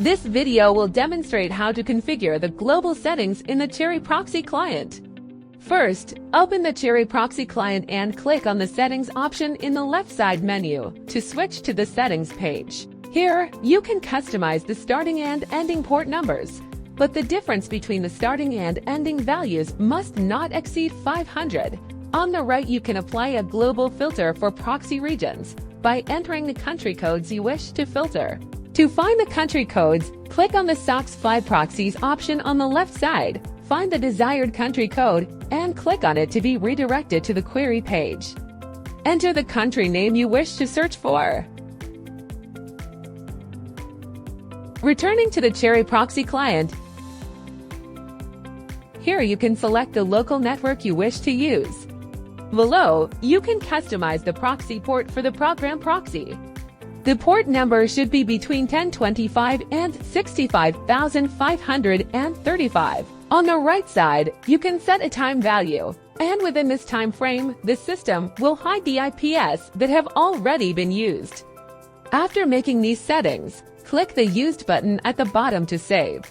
This video will demonstrate how to configure the global settings in the Cherry Proxy client. First, open the Cherry Proxy client and click on the Settings option in the left side menu to switch to the Settings page. Here, you can customize the starting and ending port numbers, but the difference between the starting and ending values must not exceed 500. On the right, you can apply a global filter for proxy regions by entering the country codes you wish to filter. To find the country codes, click on the SOCKS 5 Proxies option on the left side, find the desired country code, and click on it to be redirected to the query page. Enter the country name you wish to search for. Returning to the Cherry Proxy client, here you can select the local network you wish to use. Below, you can customize the proxy port for the program proxy. The port number should be between 1025 and 65,535. On the right side, you can set a time value, and within this time frame, the system will hide the IPs that have already been used. After making these settings, click the Used button at the bottom to save.